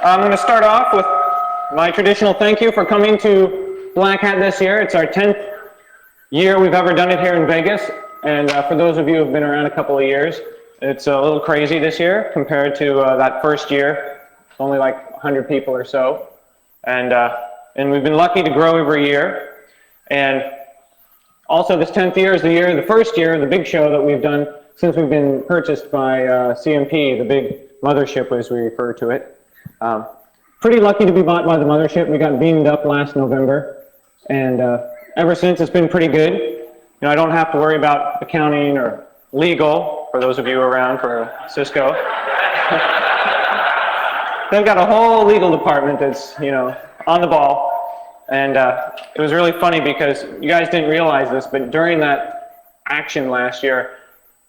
I'm going to start off with my traditional thank you for coming to Black Hat this year. It's our 10th year we've ever done it here in Vegas, and for those of you who have been around a couple of years, it's a little crazy this year compared to that first year. It's only like 100 people or so, and we've been lucky to grow every year. And also this 10th year is the first year, the big show that we've done since we've been purchased by CMP, the big mothership as we refer to it. Pretty lucky to be bought by the mothership. We got beamed up last November, and ever since it's been pretty good. You know, I don't have to worry about accounting or legal, for those of you around for Cisco. They've got a whole legal department that's, you know, on the ball. And it was really funny because you guys didn't realize this, but during that action last year,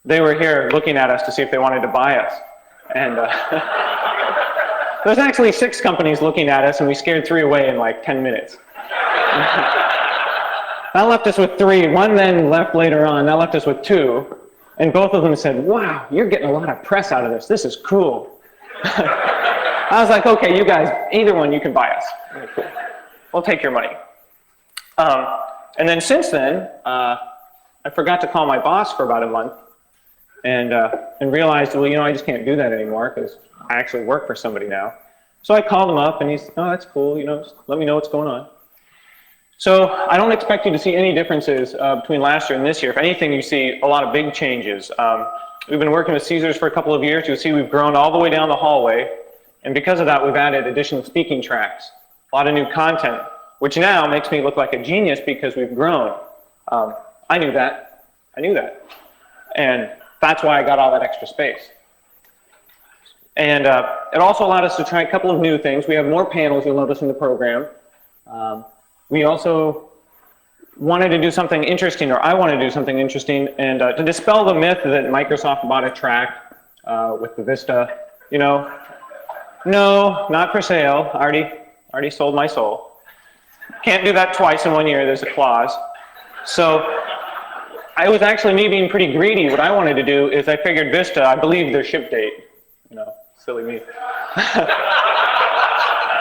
they were here looking at us to see if they wanted to buy us. And there's actually 6 companies looking at us, and we scared 3 away in like 10 minutes. That left us with 3. One then left later on. That left us with 2. And both of them said, wow, you're getting a lot of press out of this. This is cool. I was like, okay, you guys, either one, you can buy us. Cool. We'll take your money. And then since then, I forgot to call my boss for about a month and realized, well, you know, I just can't do that anymore because I actually work for somebody now. So I called him up and he's, oh, that's cool, you know, just let me know what's going on. So I don't expect you to see any differences between last year and this year. If anything, you see a lot of big changes. We've been working with Caesars for a couple of years. You'll see we've grown all the way down the hallway. And because of that, we've added additional speaking tracks, a lot of new content, which now makes me look like a genius because we've grown. I knew that. I knew that. And that's why I got all that extra space. And it also allowed us to try a couple of new things. We have more panels, you'll notice in the program. We also wanted to do something interesting, or I wanted to do something interesting, and to dispel the myth that Microsoft bought a track with the Vista. You know, no, not for sale. Already sold my soul. Can't do that twice in 1 year. There's a clause. So I was actually me being pretty greedy. What I wanted to do is I figured Vista, I believe their ship date. You know, silly me.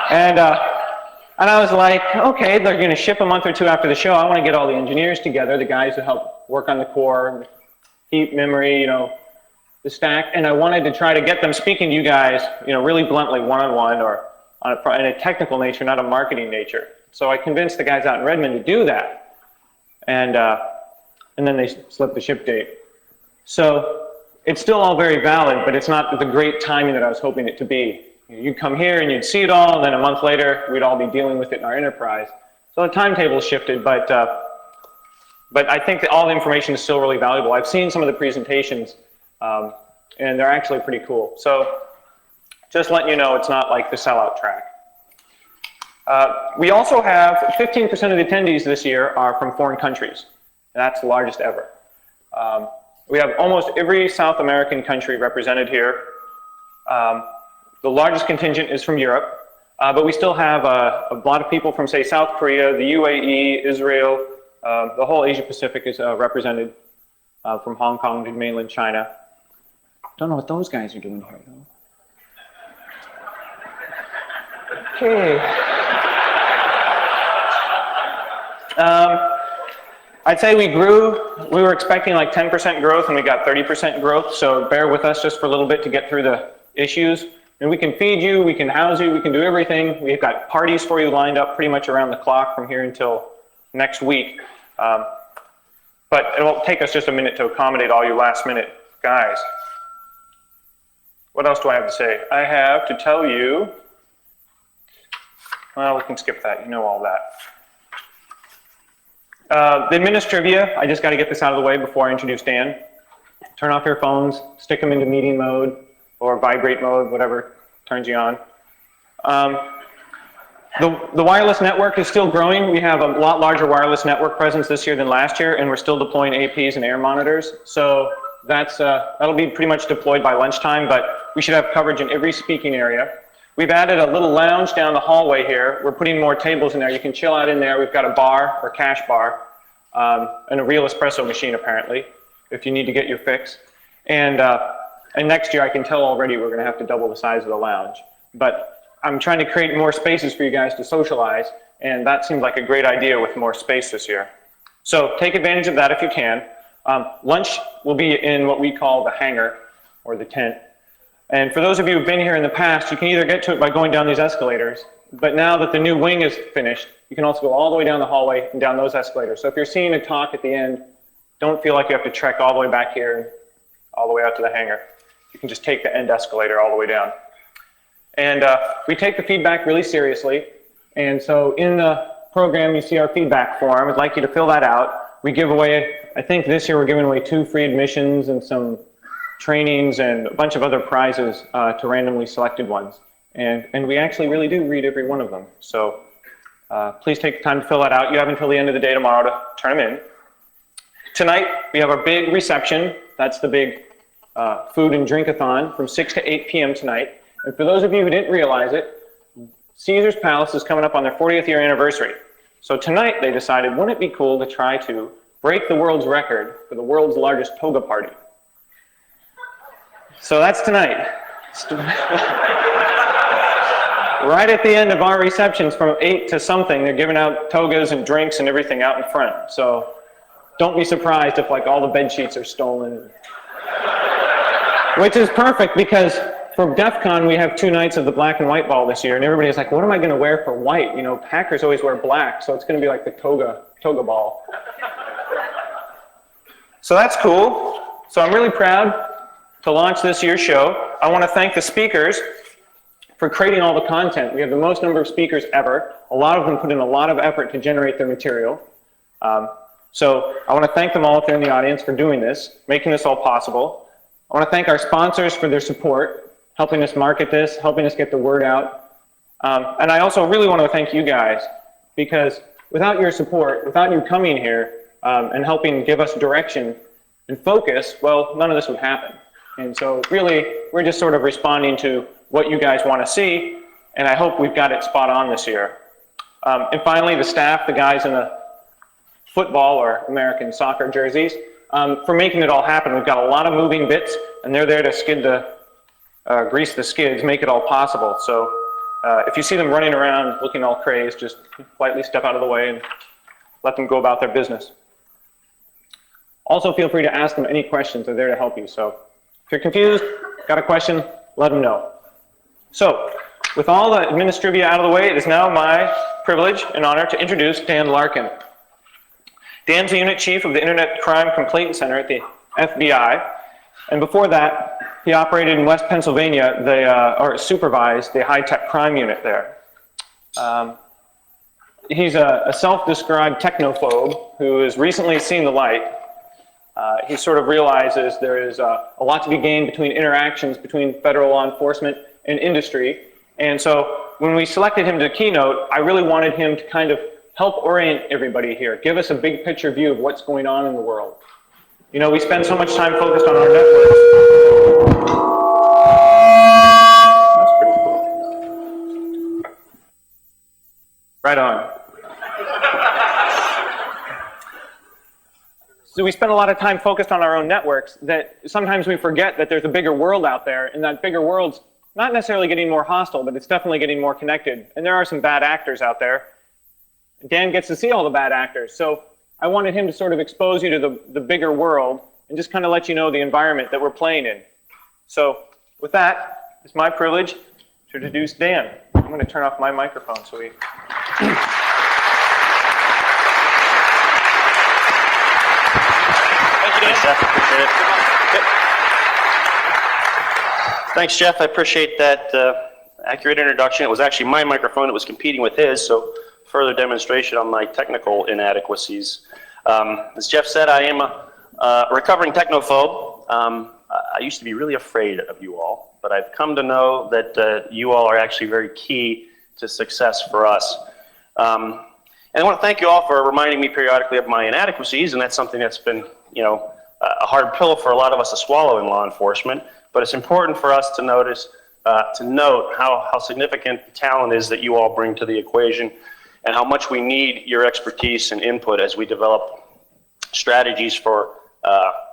And I was like, okay, they're going to ship a month or 2 after the show. I want to get all the engineers together, the guys who help work on the core, heap, memory, you know, the stack. And I wanted to try to get them speaking to you guys, you know, really bluntly, one-on-one, or in a technical nature, not a marketing nature. So I convinced the guys out in Redmond to do that. And then they slipped the ship date. So it's still all very valid, but it's not the great timing that I was hoping it to be. You'd come here and you'd see it all, and then a month later, we'd all be dealing with it in our enterprise. So the timetable shifted, but I think that all the information is still really valuable. I've seen some of the presentations, and they're actually pretty cool. So just letting you know, it's not like the sellout track. We also have 15% of the attendees this year are from foreign countries. That's the largest ever. We have almost every South American country represented here. The largest contingent is from Europe, but we still have a lot of people from, say, South Korea, the UAE, Israel, the whole Asia Pacific is represented from Hong Kong to mainland China. Don't know what those guys are doing here, though. Okay. I'd say we grew. We were expecting like 10% growth, and we got 30% growth, so bear with us just for a little bit to get through the issues. And we can feed you, we can house you, we can do everything. We've got parties for you lined up pretty much around the clock from here until next week. But it will take us just a minute to accommodate all you last minute guys. What else do I have to say? I have to tell you, well, we can skip that, you know all that. The Administrivia, I just got to get this out of the way before I introduce Dan. Turn off your phones, stick them into meeting mode, or vibrate mode, whatever turns you on. The wireless network is still growing. We have a lot larger wireless network presence this year than last year, and we're still deploying APs and air monitors. So that'll be pretty much deployed by lunchtime, but we should have coverage in every speaking area. We've added a little lounge down the hallway here. We're putting more tables in there. You can chill out in there. We've got a bar, or cash bar, and a real espresso machine, apparently, if you need to get your fix. And next year, I can tell already we're going to have to double the size of the lounge. But I'm trying to create more spaces for you guys to socialize, and that seems like a great idea with more space this year. So take advantage of that if you can. Lunch will be in what we call the hangar, or the tent. And for those of you who've been here in the past, you can either get to it by going down these escalators, but now that the new wing is finished, you can also go all the way down the hallway and down those escalators. So if you're seeing a talk at the end, don't feel like you have to trek all the way back here and all the way out to the hangar. You can just take the end escalator all the way down. And we take the feedback really seriously. And so in the program, you see our feedback form. I'd like you to fill that out. We give away, I think this year we're giving away 2 free admissions and some trainings and a bunch of other prizes to randomly selected ones. And we actually really do read every one of them. So please take the time to fill that out. You have until the end of the day tomorrow to turn them in. Tonight, we have our big reception. That's the big food and drink-a-thon from 6 to 8 p.m. tonight. And for those of you who didn't realize it, Caesar's Palace is coming up on their 40th year anniversary. So tonight they decided, wouldn't it be cool to try to break the world's record for the world's largest toga party? So that's tonight. Right at the end of our receptions from 8 to something, they're giving out togas and drinks and everything out in front. So don't be surprised if like all the bed sheets are stolen. Which is perfect because for DEF CON, we have 2 nights of the black and white ball this year, and everybody's like, what am I going to wear for white? You know, Packers always wear black, so it's going to be like the toga ball. So that's cool. So I'm really proud to launch this year's show. I want to thank the speakers for creating all the content. We have the most number of speakers ever. A lot of them put in a lot of effort to generate their material. So I want to thank them all if they're in the audience for doing this, making this all possible. I want to thank our sponsors for their support, helping us market this, helping us get the word out. And I also really want to thank you guys, because without your support, without you coming here and helping give us direction and focus, well, none of this would happen. And so really, we're just sort of responding to what you guys want to see, and I hope we've got it spot on this year. And finally, the staff, the guys in the football or American soccer jerseys, for making it all happen. We've got a lot of moving bits, and they're there to grease the skids, make it all possible. So if you see them running around looking all crazed, just politely step out of the way and let them go about their business. Also, feel free to ask them any questions. They're there to help you. So if you're confused, got a question, let them know. So with all the administrivia out of the way, it is now my privilege and honor to introduce Dan Larkin. Dan's the unit chief of the Internet Crime Complaint Center at the FBI. And before that, he operated in West Pennsylvania, or supervised the high-tech crime unit there. He's a self-described technophobe who has recently seen the light. He sort of realizes there is a lot to be gained between interactions between federal law enforcement and industry. And so when we selected him to keynote, I really wanted him to kind of help orient everybody here, give us a big picture view of what's going on in the world. You know, we spend so much time focused on our networks. That's pretty cool. Right on. So we spend a lot of time focused on our own networks that sometimes we forget that there's a bigger world out there, and that bigger world's not necessarily getting more hostile, but it's definitely getting more connected. And there are some bad actors out there. Dan gets to see all the bad actors. So I wanted him to sort of expose you to the bigger world and just kind of let you know the environment that we're playing in. So with that, it's my privilege to introduce Dan. I'm going to turn off my microphone so we... Thanks, Jeff. Appreciate it. Thanks, Jeff. I appreciate that accurate introduction. It was actually my microphone that was competing with his, so further demonstration on my technical inadequacies. As Jeff said, I am a recovering technophobe. I used to be really afraid of you all, but I've come to know that you all are actually very key to success for us. And I want to thank you all for reminding me periodically of my inadequacies, and that's something that's been, you know, a hard pill for a lot of us to swallow in law enforcement. But it's important for us to notice, to note how significant the talent is that you all bring to the equation, and how much we need your expertise and input as we develop strategies for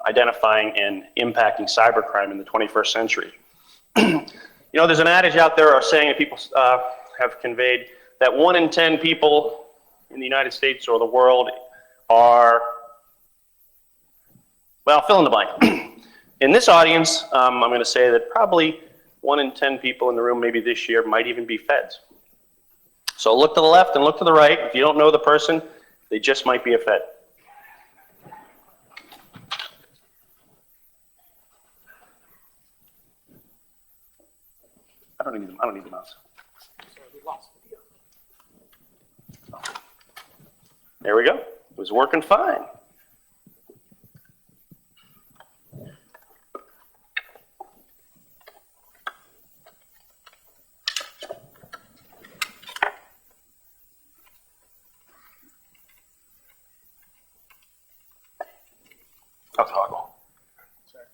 identifying and impacting cybercrime in the 21st century. You know, there's an adage out there, or saying that people have conveyed, that 1 in 10 people in the United States or the world are, well, fill in the blank. In this audience, I'm going to say that probably 1 in 10 people in the room, maybe this year, might even be feds. So look to the left and look to the right. If you don't know the person, they just might be a fed. I don't need the mouse. There we go. It was working fine. I'll toggle. Sorry.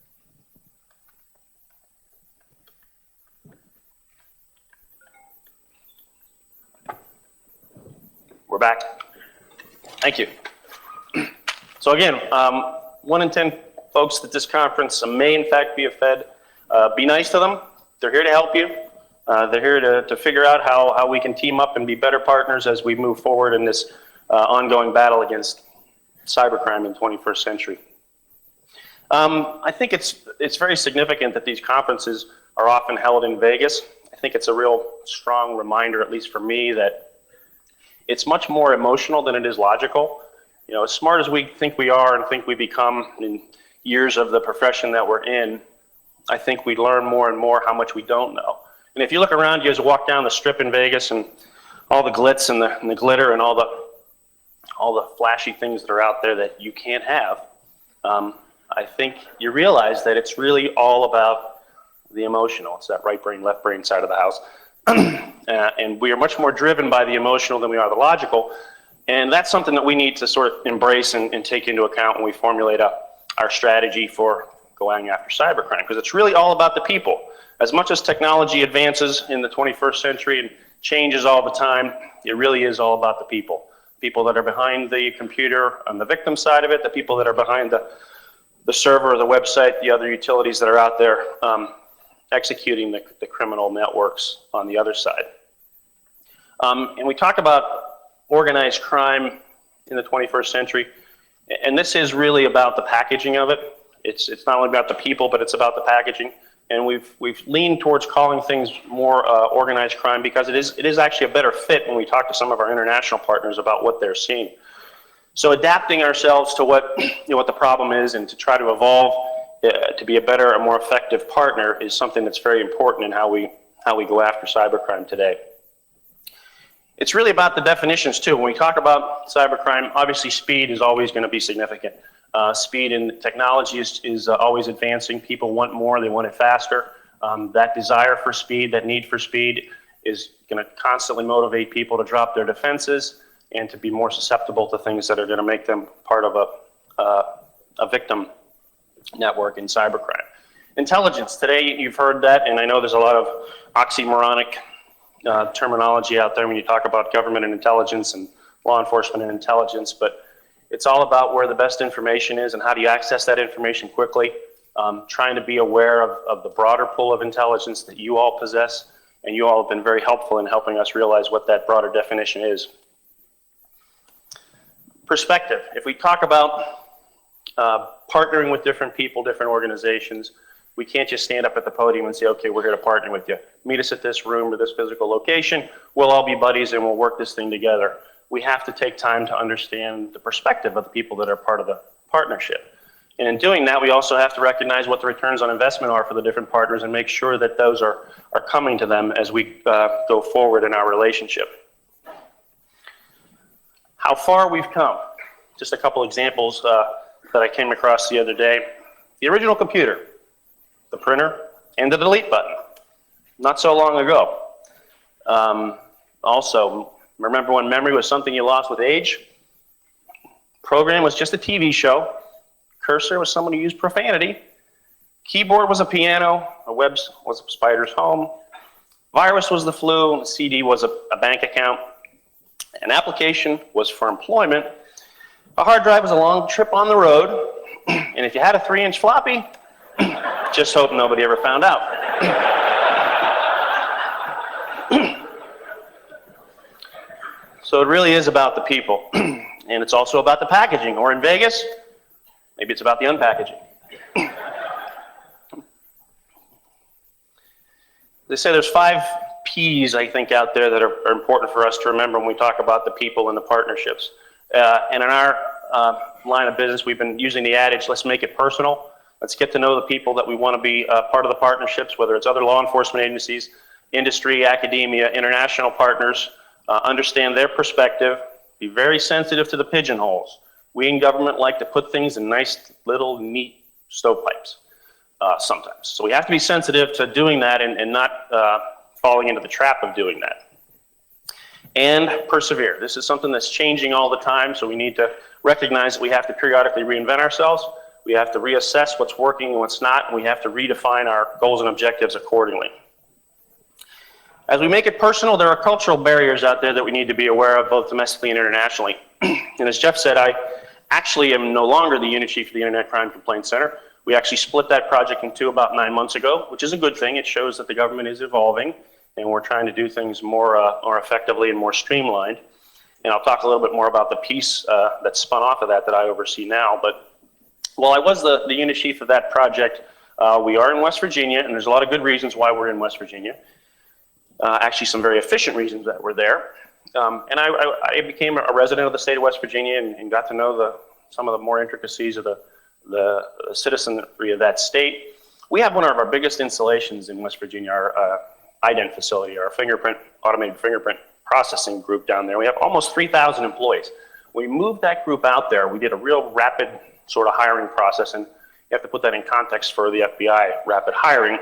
We're back. Thank you. So again, 1 in 10 folks at this conference may in fact be a Fed. Be nice to them. They're here to help you. They're here to figure out how we can team up and be better partners as we move forward in this ongoing battle against cybercrime in the 21st century. I think it's very significant that these conferences are often held in Vegas. I think it's a real strong reminder, at least for me, that it's much more emotional than it is logical. You know, as smart as we think we are and think we become in years of the profession that we're in, I think we learn more and more how much we don't know. And if you look around you as you walk down the strip in Vegas and all the glitz and the glitter and all the flashy things that are out there that you can't have, I think you realize that it's really all about the emotional. It's that right brain, left brain side of the house. And we are much more driven by the emotional than we are the logical. And that's something that we need to sort of embrace and take into account when we formulate our strategy for going after cybercrime, because it's really all about the people. As much as technology advances in the 21st century and changes all the time, it really is all about the people. People that are behind the computer on the victim side of it, the people that are behind the server or the website, the other utilities that are out there executing the criminal networks on the other side. And we talk about organized crime in the 21st century, and this is really about the packaging of it. It's not only about the people, but it's about the packaging. And we've leaned towards calling things more organized crime because it is actually a better fit when we talk to some of our international partners about what they're seeing. So adapting ourselves to what the problem is and to try to evolve to be a better and more effective partner is something that's very important in how we go after cybercrime today. It's really about the definitions too. When we talk about cybercrime, obviously speed is always going to be significant. Speed in technology is always advancing. People want more, they want it faster. That desire for speed, that need for speed is going to constantly motivate people to drop their defenses and to be more susceptible to things that are going to make them part of a victim network in cybercrime. Intelligence, today you've heard that, and I know there's a lot of oxymoronic terminology out there when you talk about government and intelligence and law enforcement and intelligence, but it's all about where the best information is and how do you access that information quickly, trying to be aware of the broader pool of intelligence that you all possess, and you all have been very helpful in helping us realize what that broader definition is. Perspective. If we talk about partnering with different people, different organizations, we can't just stand up at the podium and say, okay, we're here to partner with you. Meet us at this room or this physical location. We'll all be buddies and we'll work this thing together. We have to take time to understand the perspective of the people that are part of the partnership. And in doing that, we also have to recognize what the returns on investment are for the different partners and make sure that those are coming to them as we go forward in our relationship. How far we've come. Just a couple examples that I came across the other day. The original computer, the printer, and the delete button, not so long ago. Also, remember when memory was something you lost with age? Program was just a TV show. Cursor was someone who used profanity. Keyboard was a piano. A web was a spider's home. Virus was the flu. A CD was a bank account. An application was for employment. A hard drive was a long trip on the road. And if you had a 3-inch floppy, just hope nobody ever found out. So it really is about the people. And it's also about the packaging. Or in Vegas, maybe it's about the unpackaging. They say there's 5 P's, I think, out there that are important for us to remember when we talk about the people and the partnerships. And in our line of business, we've been using the adage, let's make it personal. Let's get to know the people that we want to be part of the partnerships, whether it's other law enforcement agencies, industry, academia, international partners, understand their perspective, be very sensitive to the pigeonholes. We in government like to put things in nice little neat stovepipes sometimes. So we have to be sensitive to doing that and not falling into the trap of doing that. And persevere. This is something that's changing all the time, so we need to recognize that we have to periodically reinvent ourselves. We have to reassess what's working and what's not, and we have to redefine our goals and objectives accordingly. As we make it personal, there are cultural barriers out there that we need to be aware of, both domestically and internationally. And as Jeff said, I actually am no longer the unit chief of the Internet Crime Complaint Center. We actually split that project in 2 about 9 months ago, which is a good thing. It shows that the government is evolving, and we're trying to do things more effectively and more streamlined. And I'll talk a little bit more about the piece that spun off of that I oversee now. But while I was the unit chief of that project, we are in West Virginia, and there's a lot of good reasons why we're in West Virginia. Actually, some very efficient reasons that we're there. And I became a resident of the state of West Virginia and got to know some of the more intricacies of the citizenry of that state. We have one of our biggest installations in West Virginia, our ident facility, our automated fingerprint processing group down there. We have almost 3,000 employees. We moved that group out there. We did a real rapid sort of hiring process, and you have to put that in context for the FBI rapid hiring.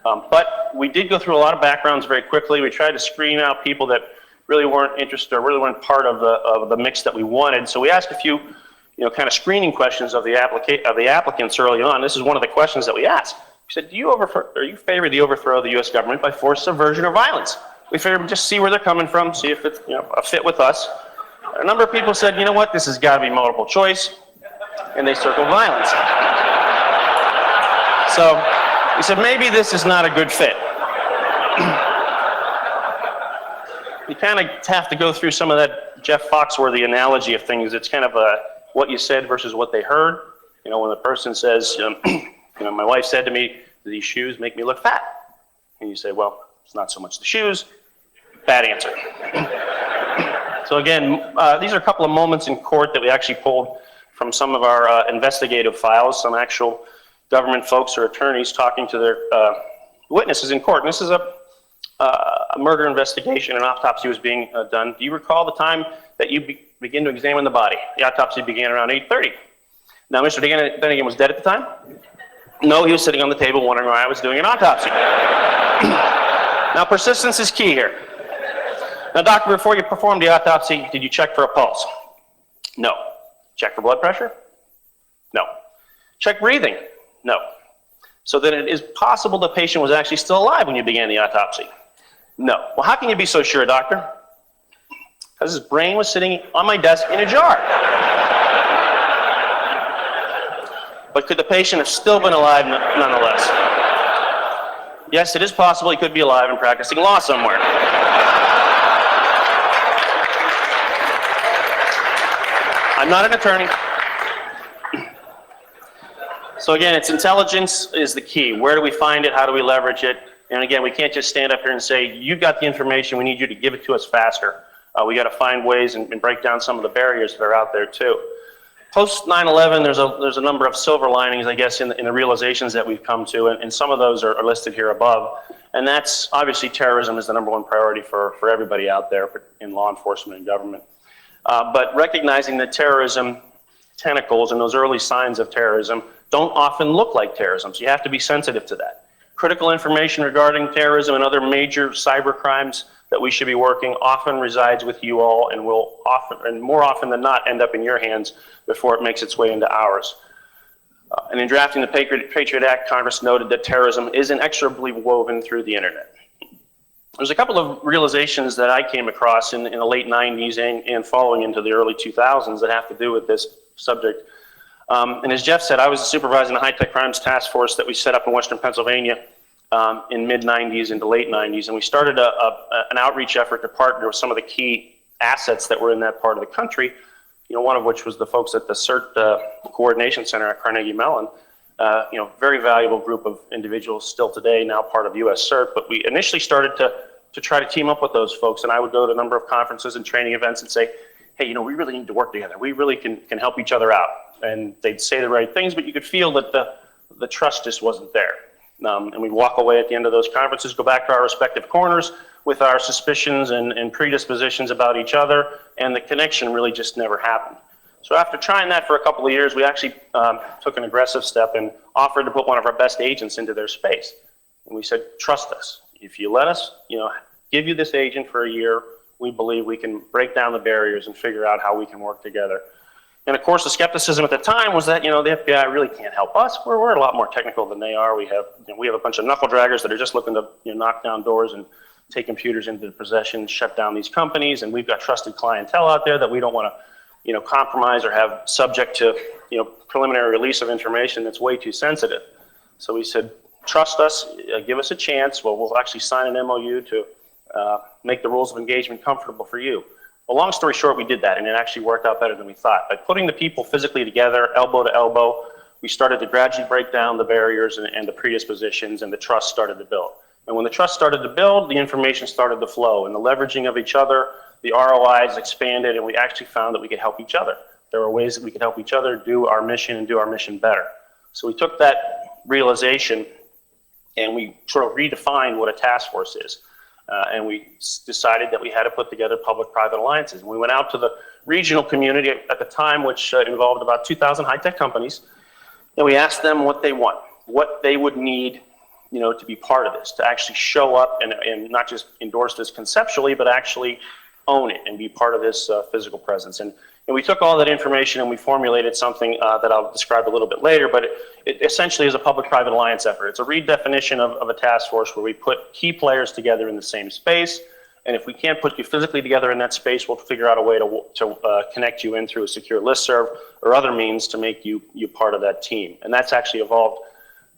But we did go through a lot of backgrounds very quickly. We tried to screen out people that really weren't interested or really weren't part of the mix that we wanted. So we asked a few, kind of screening questions of the applicants early on. This is one of the questions that we asked. We said, do you favor the overthrow of the U.S. government by force, subversion, or violence? We figured just see where they're coming from, see if it's a fit with us. A number of people said, you know what, this has got to be multiple choice, and they circled violence. So we said, maybe this is not a good fit. You kind of have to go through some of that Jeff Foxworthy analogy of things. It's kind of what you said versus what they heard. When the person says, my wife said to me, these shoes make me look fat. And you say, well, it's not so much the shoes. Bad answer. So again, these are a couple of moments in court that we actually pulled from some of our investigative files, some actual government folks or attorneys talking to their witnesses in court. And this is a murder investigation. An autopsy was being done. Do you recall the time that you begin to examine the body? The autopsy began around 8:30. Now, Mr. Bennigan was dead at the time? No, he was sitting on the table wondering why I was doing an autopsy. Now, persistence is key here. Now, doctor, before you performed the autopsy, did you check for a pulse? No. Check for blood pressure? No. Check breathing? No. So then it is possible the patient was actually still alive when you began the autopsy? No. Well, how can you be so sure, doctor? Because his brain was sitting on my desk in a jar. But could the patient have still been alive nonetheless? Yes, it is possible he could be alive and practicing law somewhere. I'm not an attorney. So again, it's intelligence is the key. Where do we find it? How do we leverage it? And again, we can't just stand up here and say, you've got the information, we need you to give it to us faster. We got to find ways and break down some of the barriers that are out there too. Post 9/11, there's a number of silver linings, I guess, in the realizations that we've come to, and some of those are listed here above. And that's obviously terrorism is the #1 priority for everybody out there in law enforcement and government. But recognizing that terrorism tentacles and those early signs of terrorism don't often look like terrorism, so you have to be sensitive to that. Critical information regarding terrorism and other major cyber crimes that we should be working often resides with you all and will often, and more often than not, end up in your hands before it makes its way into ours. And in drafting the Patriot Act, Congress noted that terrorism is inexorably woven through the internet. There's a couple of realizations that I came across in the late 90s and following into the early 2000s that have to do with this subject. And as Jeff said, I was supervising the high-tech crimes task force that we set up in Western Pennsylvania in mid-90s into late 90s, and we started an outreach effort to partner with some of the key assets that were in that part of the country, one of which was the folks at the CERT Coordination Center at Carnegie Mellon. Very valuable group of individuals still today, now part of US CERT, but we initially started to try to team up with those folks, and I would go to a number of conferences and training events and say, hey, we really need to work together. We really can help each other out. And they'd say the right things, but you could feel that the trust just wasn't there. And we'd walk away at the end of those conferences, go back to our respective corners with our suspicions and predispositions about each other, and the connection really just never happened. So after trying that for a couple of years, we actually took an aggressive step and offered to put one of our best agents into their space. And we said, trust us. If you let us, give you this agent for a year, we believe we can break down the barriers and figure out how we can work together. And of course, the skepticism at the time was that, the FBI really can't help us. We're a lot more technical than they are. We have a bunch of knuckle draggers that are just looking to knock down doors and take computers into possession, shut down these companies, and we've got trusted clientele out there that we don't want to, compromise or have subject to, preliminary release of information that's way too sensitive. So we said, trust us, give us a chance. Well, we'll actually sign an MOU to make the rules of engagement comfortable for you. Well, long story short, we did that, and it actually worked out better than we thought. By putting the people physically together, elbow to elbow, we started to gradually break down the barriers and the predispositions, and the trust started to build. And when the trust started to build, the information started to flow, and the leveraging of each other, the ROIs expanded, and we actually found that we could help each other. There were ways that we could help each other do our mission and do our mission better. So we took that realization and we sort of redefined what a task force is. And we decided that we had to put together public-private alliances. And we went out to the regional community at the time, which involved about 2,000 high-tech companies, and we asked them what they want, what they would need, to be part of this, to actually show up and not just endorse this conceptually, but actually own it and be part of this physical presence. And we took all that information and we formulated something that I'll describe a little bit later, but it essentially is a public-private alliance effort. It's a redefinition of a task force where we put key players together in the same space, and if we can't put you physically together in that space, we'll figure out a way to connect you in through a secure listserv or other means to make you part of that team. And that's actually evolved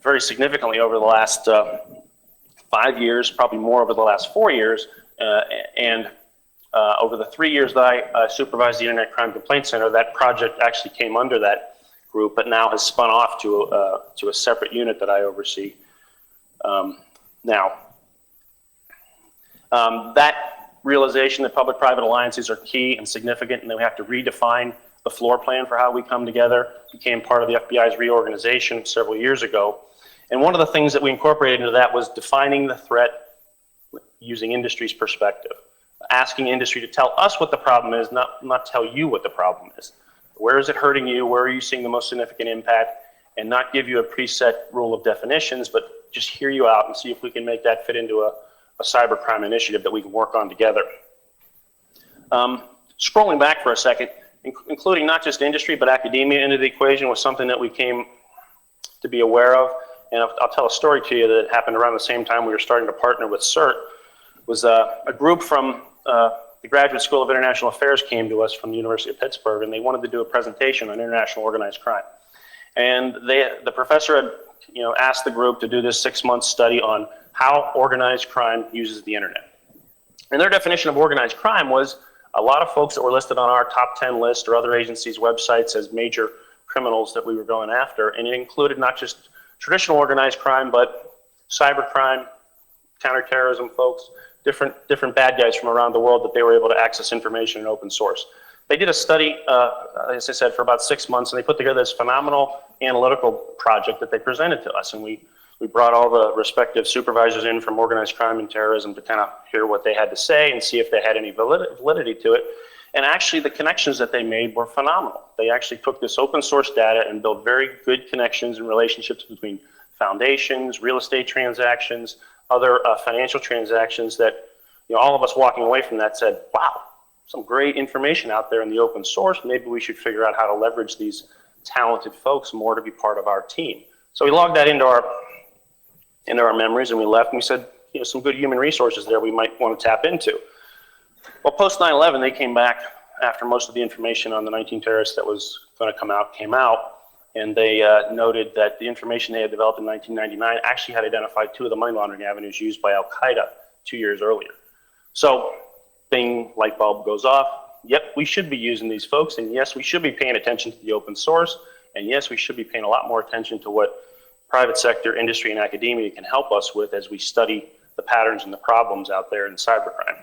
very significantly over the last 5 years, probably more over the last 4 years, and over the 3 years that I supervised the Internet Crime Complaint Center, that project actually came under that group, but now has spun off to a separate unit that I oversee now. That realization that public-private alliances are key and significant, and then we have to redefine the floor plan for how we come together, became part of the FBI's reorganization several years ago. And one of the things that we incorporated into that was defining the threat using industry's perspective. Asking industry to tell us what the problem is, not tell you what the problem is. Where is it hurting you? Where are you seeing the most significant impact? And not give you a preset rule of definitions, but just hear you out and see if we can make that fit into a cybercrime initiative that we can work on together. Scrolling back for a second, including not just industry, but academia into the equation was something that we came to be aware of. And I'll tell a story to you that happened around the same time we were starting to partner with CERT. Was a group from the Graduate School of International Affairs came to us from the University of Pittsburgh, and they wanted to do a presentation on international organized crime. And the professor had asked the group to do this 6-month study on how organized crime uses the internet. And their definition of organized crime was a lot of folks that were listed on our top 10 list or other agencies' websites as major criminals that we were going after. And it included not just traditional organized crime, but cybercrime, counterterrorism folks, different bad guys from around the world that they were able to access information in open source. They did a study, as I said, for about 6 months, and they put together this phenomenal analytical project that they presented to us. And we brought all the respective supervisors in from organized crime and terrorism to kind of hear what they had to say and see if they had any validity to it. And actually, the connections that they made were phenomenal. They actually took this open source data and built very good connections and relationships between foundations, real estate transactions, other financial transactions that all of us walking away from that said, wow, some great information out there in the open source. Maybe we should figure out how to leverage these talented folks more to be part of our team. So we logged that into our memories, and we left, and we said, some good human resources there we might want to tap into. Well, post 9/11, they came back after most of the information on the 19 terrorists that was going to come out came out, and they noted that the information they had developed in 1999 actually had identified 2 of the money laundering avenues used by Al-Qaeda 2 years earlier. So bing, light bulb goes off. Yep, we should be using these folks, and yes, we should be paying attention to the open source, and yes, we should be paying a lot more attention to what private sector, industry, and academia can help us with as we study the patterns and the problems out there in cybercrime.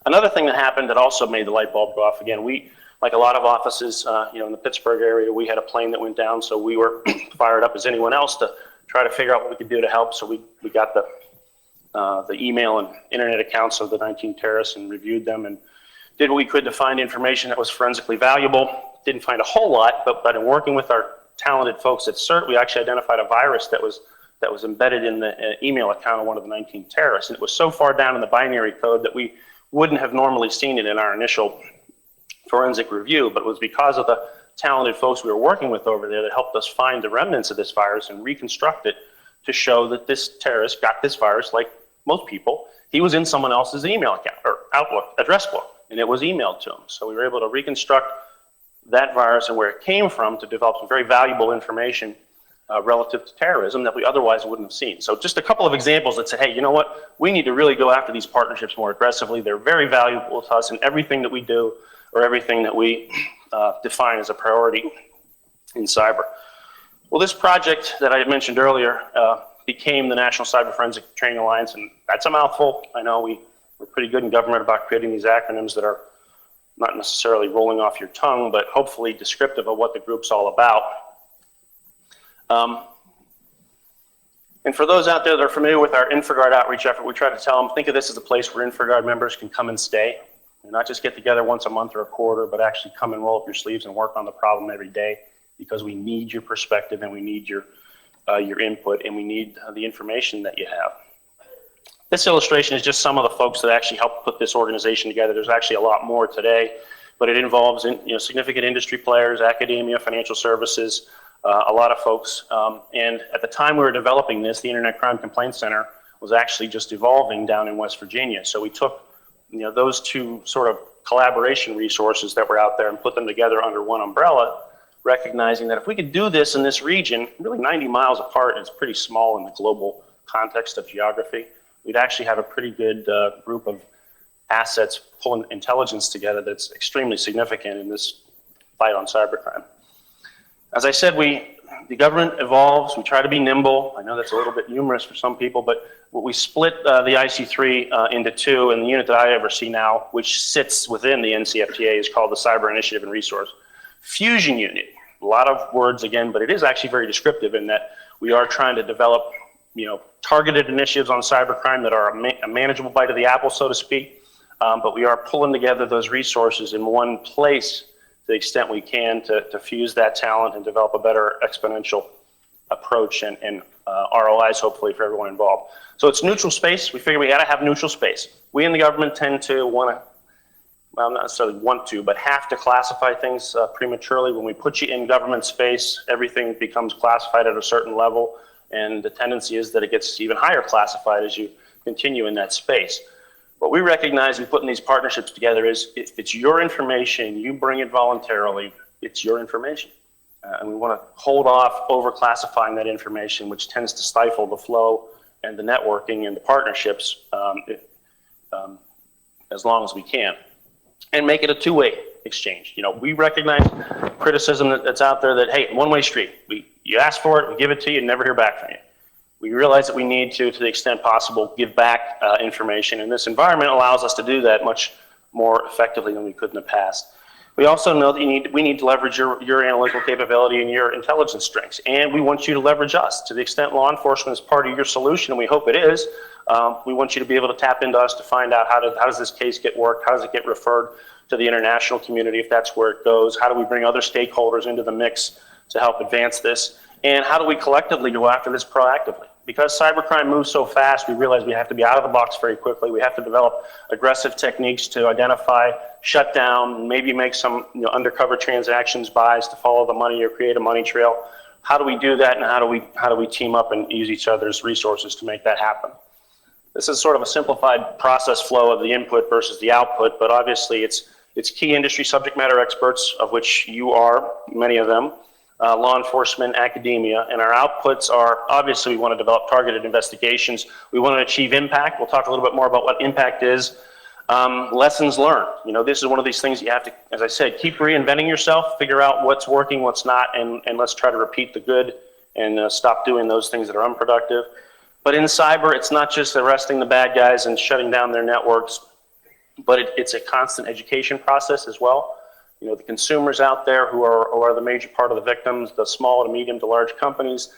Another thing that happened that also made the light bulb go off, again, we, like a lot of offices, in the Pittsburgh area, we had a plane that went down, so we were fired up as anyone else to try to figure out what we could do to help. So we got the email and internet accounts of the 19 terrorists and reviewed them and did what we could to find information that was forensically valuable. Didn't find a whole lot, but in working with our talented folks at CERT, we actually identified a virus that was embedded in the email account of one of the 19 terrorists. And it was so far down in the binary code that we wouldn't have normally seen it in our initial forensic review, but it was because of the talented folks we were working with over there that helped us find the remnants of this virus and reconstruct it to show that this terrorist got this virus like most people. He was in someone else's email account or Outlook address book, and it was emailed to him. So we were able to reconstruct that virus and where it came from to develop some very valuable information relative to terrorism that we otherwise wouldn't have seen. So just a couple of examples that say, hey, you know what? We need to really go after these partnerships more aggressively. They're very valuable to us in everything that we do or everything that we define as a priority in cyber. Well, this project that I had mentioned earlier became the National Cyber Forensic Training Alliance, and that's a mouthful. I know we're pretty good in government about creating these acronyms that are not necessarily rolling off your tongue, but hopefully descriptive of what the group's all about. And for those out there that are familiar with our InfraGard outreach effort, we try to tell them, think of this as a place where InfraGard members can come and stay. And not just get together once a month or a quarter, but actually come and roll up your sleeves and work on the problem every day, because we need your perspective and we need your input and we need the information that you have. This illustration is just some of the folks that actually helped put this organization together. There's actually a lot more today, but it involves significant industry players, academia, financial services, a lot of folks. And at the time we were developing this, the Internet Crime Complaint Center was actually just evolving down in West Virginia. So we took those two sort of collaboration resources that were out there and put them together under one umbrella, recognizing that if we could do this in this region, really 90 miles apart, and it's pretty small in the global context of geography, we'd actually have a pretty good group of assets pulling intelligence together that's extremely significant in this fight on cybercrime. As I said, the government evolves, we try to be nimble. I know that's a little bit humorous for some people, but we split the IC3 into two, and the unit that I oversee now, which sits within the NCFTA, is called the Cyber Initiative and Resource Fusion Unit. A lot of words again, but it is actually very descriptive in that we are trying to develop targeted initiatives on cybercrime that are a manageable bite of the apple, so to speak, but we are pulling together those resources in one place to the extent we can to fuse that talent and develop a better exponential approach and ROIs hopefully for everyone involved. So it's neutral space. We figure we got to have neutral space. We in the government tend to want to, well, not necessarily want to, but have to classify things prematurely. When we put you in government space, everything becomes classified at a certain level, and the tendency is that it gets even higher classified as you continue in that space. What we recognize in putting these partnerships together is it's your information, you bring it voluntarily, it's your information. And we want to hold off over classifying that information, which tends to stifle the flow and the networking and the partnerships as long as we can. And make it a two-way exchange. We recognize criticism that's out there that, hey, one-way street. You ask for it, we give it to you, and never hear back from you. We realize that we need to the extent possible, give back information, and this environment allows us to do that much more effectively than we could in the past. We also know that we need to leverage your analytical capability and your intelligence strengths, and we want you to leverage us. To the extent law enforcement is part of your solution, and we hope it is, we want you to be able to tap into us to find out how does this case get worked, how does it get referred to the international community if that's where it goes, how do we bring other stakeholders into the mix to help advance this, and how do we collectively go after this proactively? Because cybercrime moves so fast, we realize we have to be out of the box very quickly. We have to develop aggressive techniques to identify, shut down, maybe make some undercover transactions, buys to follow the money or create a money trail. How do we do that, and how do we team up and use each other's resources to make that happen? This is sort of a simplified process flow of the input versus the output, but obviously it's key industry subject matter experts, of which you are, many of them, law enforcement, academia, and our outputs are, obviously we want to develop targeted investigations. We want to achieve impact. We'll talk a little bit more about what impact is. Lessons learned. You know, this is one of these things you have to, as I said, keep reinventing yourself, figure out what's working, what's not, and let's try to repeat the good and stop doing those things that are unproductive. But in cyber, it's not just arresting the bad guys and shutting down their networks, but it's a constant education process as well. You know, the consumers out there who are the major part of the victims, the small to medium to large companies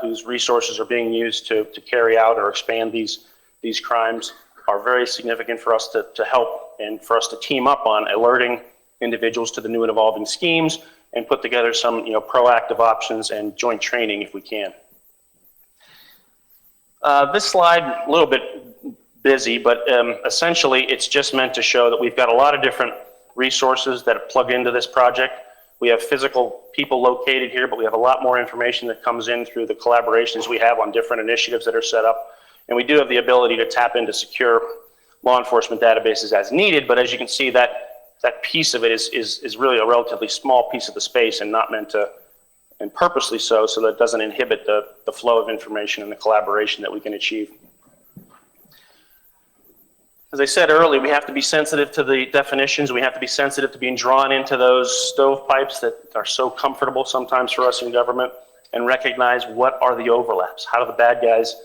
whose resources are being used to carry out or expand these crimes, are very significant for us to help and for us to team up on alerting individuals to the new and evolving schemes and put together some, you know, proactive options and joint training if we can. This slide, a little bit busy, but essentially it's just meant to show that we've got a lot of different resources that plug into this project. We have physical people located here, but we have a lot more information that comes in through the collaborations we have on different initiatives that are set up. And we do have the ability to tap into secure law enforcement databases as needed, but as you can see, that piece of it is really a relatively small piece of the space and not meant to, and purposely so that it doesn't inhibit the flow of information and the collaboration that we can achieve. As I said earlier, we have to be sensitive to the definitions. We have to be sensitive to being drawn into those stovepipes that are so comfortable sometimes for us in government, and recognize what are the overlaps. How do the bad guys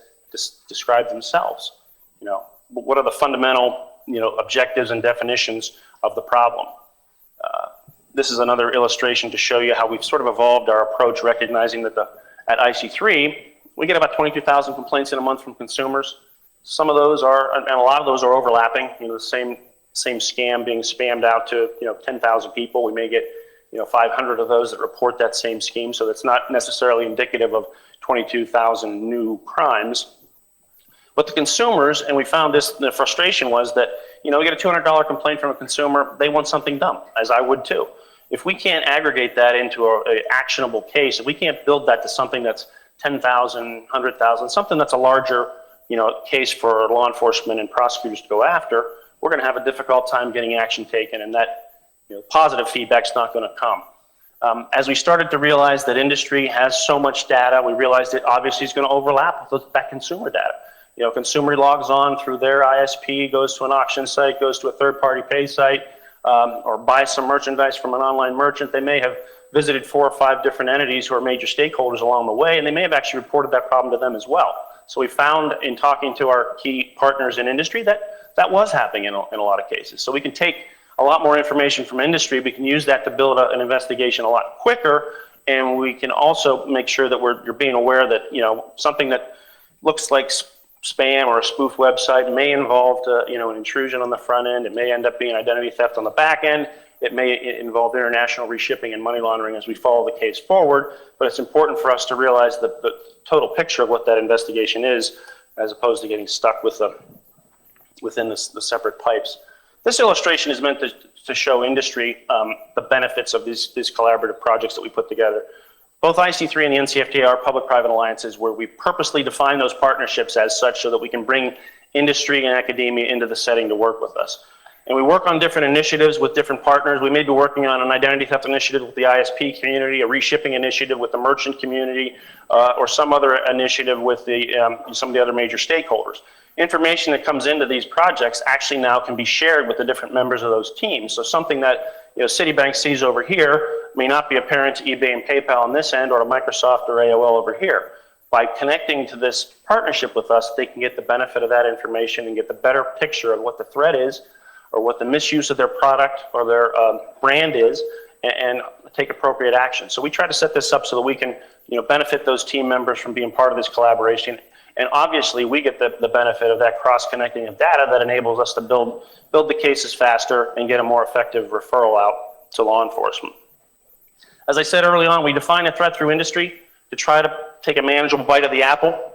describe themselves? You know, what are the fundamental, you know, objectives and definitions of the problem? This is another illustration to show you how we've sort of evolved our approach, recognizing that at IC3, we get about 22,000 complaints in a month from consumers. Some of those are, and a lot of those are overlapping, you know, the same scam being spammed out to, you know, 10,000 people. We may get, you know, 500 of those that report that same scheme, so that's not necessarily indicative of 22,000 new crimes. But the consumers, and we found this, the frustration was that, you know, we get a $200 complaint from a consumer, they want something done, as I would too. If we can't aggregate that into an actionable case, if we can't build that to something that's 10,000, 100,000, something that's a larger, you know, case for law enforcement and prosecutors to go after, we're going to have a difficult time getting action taken, and that, you know, positive feedback's not going to come. As we started to realize that industry has so much data, we realized it obviously is going to overlap with that consumer data. You know, consumer logs on through their ISP, goes to an auction site, goes to a third-party pay site, or buys some merchandise from an online merchant. They may have visited 4 or 5 different entities who are major stakeholders along the way, and they may have actually reported that problem to them as well. So we found in talking to our key partners in industry that was happening in a lot of cases. So we can take a lot more information from industry, we can use that to build an investigation a lot quicker, and we can also make sure that you're being aware that, you know, something that looks like spam or a spoof website may involve, you know, an intrusion on the front end. It may end up being identity theft on the back end. It may involve international reshipping and money laundering as we follow the case forward, but it's important for us to realize the total picture of what that investigation is, as opposed to getting stuck with within the separate pipes. This illustration is meant to show industry the benefits of these collaborative projects that we put together. Both IC3 and the NCFTA are public-private alliances where we purposely define those partnerships as such so that we can bring industry and academia into the setting to work with us. And we work on different initiatives with different partners. We may be working on an identity theft initiative with the ISP community, a reshipping initiative with the merchant community, or some other initiative with some of the other major stakeholders. Information that comes into these projects actually now can be shared with the different members of those teams. So something that, you know, Citibank sees over here may not be apparent to eBay and PayPal on this end, or to Microsoft or AOL over here. By connecting to this partnership with us, they can get the benefit of that information and get the better picture of what the threat is, or what the misuse of their product or their brand is, and take appropriate action. So we try to set this up so that we can, you know, benefit those team members from being part of this collaboration. And obviously we get the benefit of that cross-connecting of data that enables us to build the cases faster and get a more effective referral out to law enforcement. As I said early on, we define a threat through industry to try to take a manageable bite of the apple.